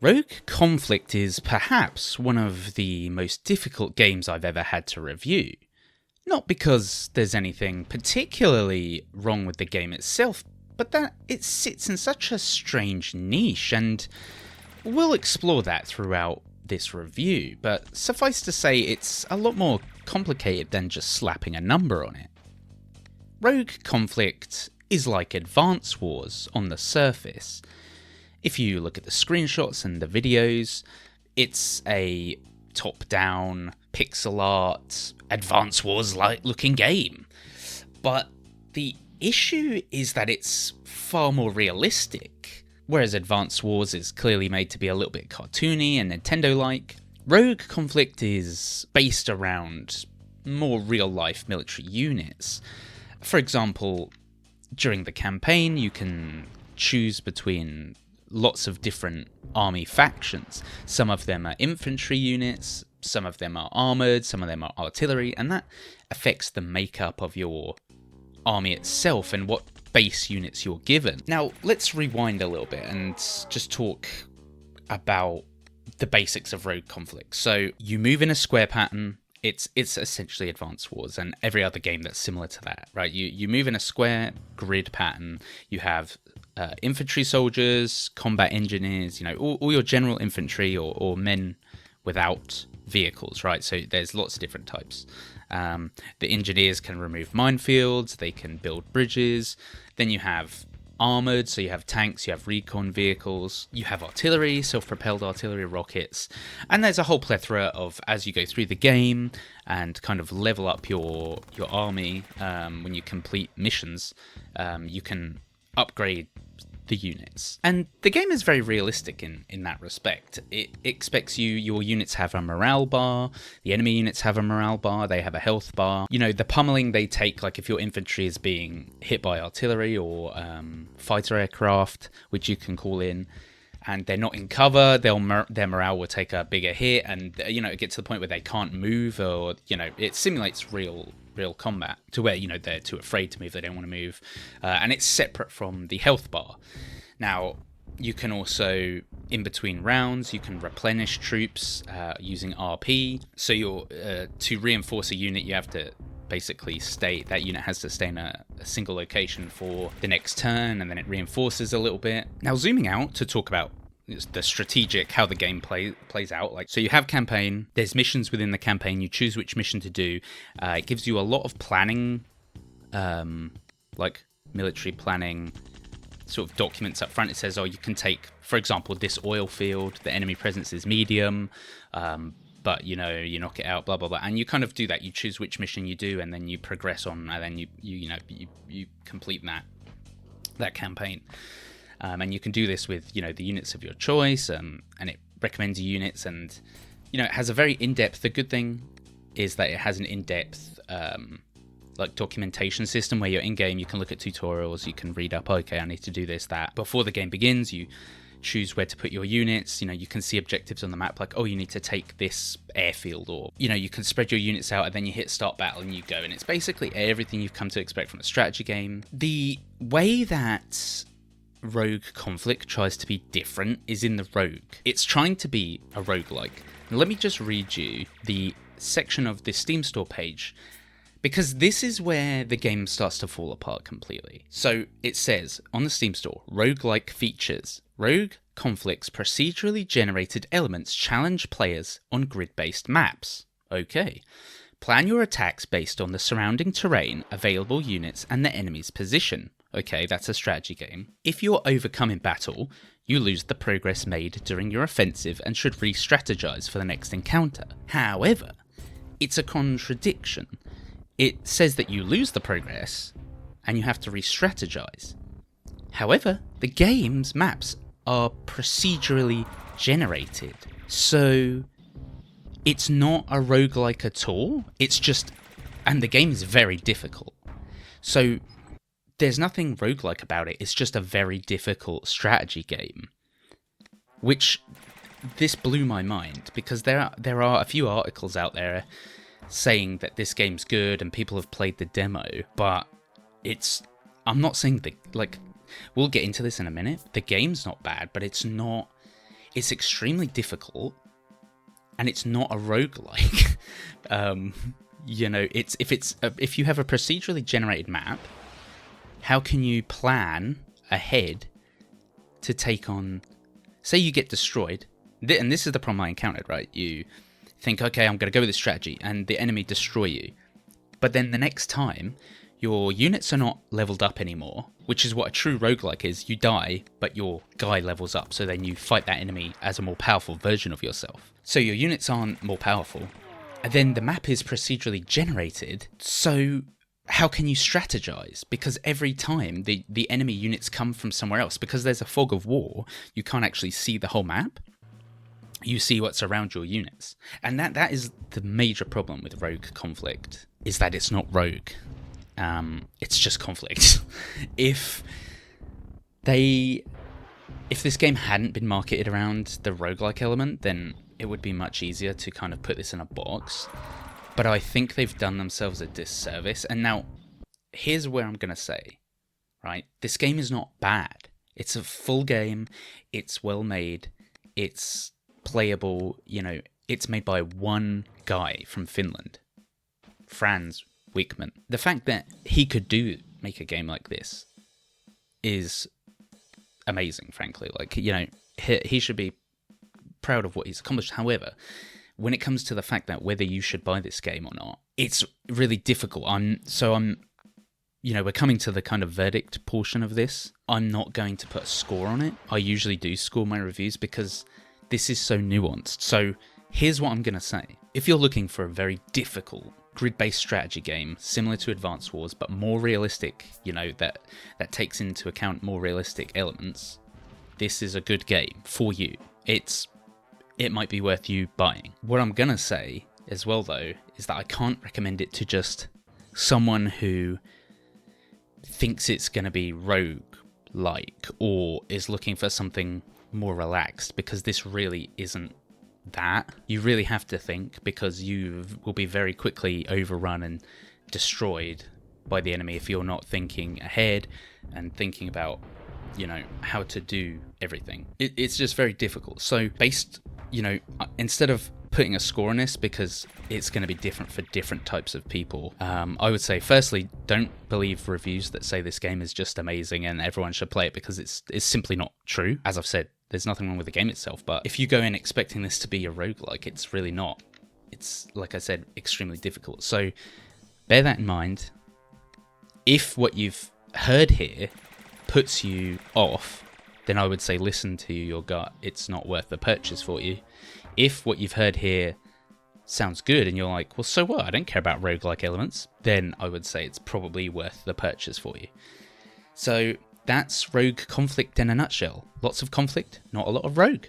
Rogue Conflict is perhaps one of the most difficult games I've ever had to review. Not because there's anything particularly wrong with the game itself, but that it sits in such a strange niche, and we'll explore that throughout this review, but suffice to say it's a lot more complicated than just slapping a number on it. Rogue Conflict is like Advance Wars on the surface. If you look at the screenshots and the videos, it's a top-down, pixel art, Advance Wars-like looking game. But the issue is that it's far more realistic. Whereas Advance Wars is clearly made to be a little bit cartoony and Nintendo-like, Rogue Conflict is based around more real-life military units. For example, during the campaign, you can choose between lots of different army factions. Some of them are infantry units, some of them are armoured, some of them are artillery, and that affects the makeup of your army itself and what base units you're given. Now, let's rewind a little bit and just talk about the basics of Rogue Conflict. So, you move in a square pattern. It's essentially Advance Wars and every other game that's similar to that, right? You move in a square grid pattern. You have infantry soldiers, combat engineers, all your general infantry or men without vehicles, right? So there's lots of different types. The engineers can remove minefields, they can build bridges. Then you have armoured, so you have tanks, you have recon vehicles, you have artillery, self-propelled artillery, rockets, and there's a whole plethora of, as you go through the game and kind of level up your army, when you complete missions, you can upgrade the units. And the game is very realistic in that respect. It expects your units have a morale bar, the enemy units have a morale bar, they have a health bar. The pummeling they take, like if your infantry is being hit by artillery or fighter aircraft, which you can call in, and they're not in cover, their morale will take a bigger hit, and it gets to the point where they can't move, or it simulates real combat to where they're too afraid to move, they don't want to move, and it's separate from the health bar. Now, you can also, in between rounds, you can replenish troops using RP. So to reinforce a unit, you have to basically that unit has to stay in a single location for the next turn, and then it reinforces a little bit. Now, zooming out to talk about the strategic, how the game plays out. So you have campaign, there's missions within the campaign, you choose which mission to do. It gives you a lot of planning, like military planning sort of documents up front. It says, you can take, for example, this oil field, the enemy presence is medium, but you knock it out, blah blah blah, and you kind of do that. You choose which mission you do, and then you progress on, and then you complete that campaign. And you can do this with the units of your choice, and it recommends units, and it has a very in-depth. The good thing is that it has an in-depth documentation system where you're in game. You can look at tutorials, you can read up. Okay, I need to do this, that. Before the game begins, you choose where to put your units. You can see objectives on the map, like, you need to take this airfield, or you can spread your units out, and then you hit start battle and you go. And it's basically everything you've come to expect from a strategy game. The way that Rogue Conflict tries to be different is in the Rogue. It's trying to be a roguelike. Now, let me just read you the section of the Steam store page, because this is where the game starts to fall apart completely. So it says on the Steam store, roguelike features. Rogue Conflict's procedurally generated elements challenge players on grid-based maps. Okay. Plan your attacks based on the surrounding terrain, available units, and the enemy's position. Okay, that's a strategy game. If you're overcome in battle, you lose the progress made during your offensive and should re-strategize for the next encounter. However, it's a contradiction. It says that you lose the progress and you have to re-strategize. However, the game's maps are procedurally generated, so it's not a roguelike at all. It's just, and the game is very difficult. So there's nothing roguelike about it. It's just a very difficult strategy game, which this blew my mind, because there are a few articles out there saying that this game's good and people have played the demo, but I'm not saying we'll get into this in a minute. The game's not bad, but it's not It's extremely difficult, and it's not a roguelike. If you have a procedurally generated map, how can you plan ahead to take on, say you get destroyed, and this is the problem I encountered, right? You think, okay, I'm going to go with this strategy, and the enemy destroy you. But then the next time, your units are not leveled up anymore, which is what a true roguelike is. You die, but your guy levels up, so then you fight that enemy as a more powerful version of yourself. So your units aren't more powerful, and then the map is procedurally generated, so how can you strategize? Because every time the enemy units come from somewhere else, because there's a fog of war, you can't actually see the whole map. You see what's around your units. And that is the major problem with Rogue Conflict, is that it's not Rogue. It's just Conflict. If this game hadn't been marketed around the roguelike element, then it would be much easier to kind of put this in a box. But I think they've done themselves a disservice. And now, here's where I'm going to say, right? This game is not bad. It's a full game. It's well made. It's playable. It's made by one guy from Finland, Franz Wickman. The fact that he could make a game like this is amazing, frankly. He should be proud of what he's accomplished. However, when it comes to the fact that whether you should buy this game or not, it's really difficult. We're coming to the kind of verdict portion of this. I'm not going to put a score on it. I usually do score my reviews because this is so nuanced. So here's what I'm going to say. If you're looking for a very difficult grid-based strategy game, similar to Advance Wars, but more realistic, that takes into account more realistic elements, this is a good game for you. It might be worth you buying. What I'm going to say as well, though, is that I can't recommend it to just someone who thinks it's going to be rogue-like or is looking for something more relaxed, because this really isn't that. You really have to think, because you will be very quickly overrun and destroyed by the enemy if you're not thinking ahead and thinking about, how to do everything. It's just very difficult. So instead of putting a score on this, because it's going to be different for different types of people, I would say, firstly, don't believe reviews that say this game is just amazing and everyone should play it, because it's simply not true. As I've said, there's nothing wrong with the game itself, but if you go in expecting this to be a roguelike, it's really not. It's, like I said, extremely difficult. So bear that in mind. If what you've heard here puts you off, then I would say listen to your gut. It's not worth the purchase for you. If what you've heard here sounds good and you're like, well, so what? I don't care about roguelike elements, then I would say it's probably worth the purchase for you. So that's Rogue Conflict in a nutshell. Lots of conflict, not a lot of rogue.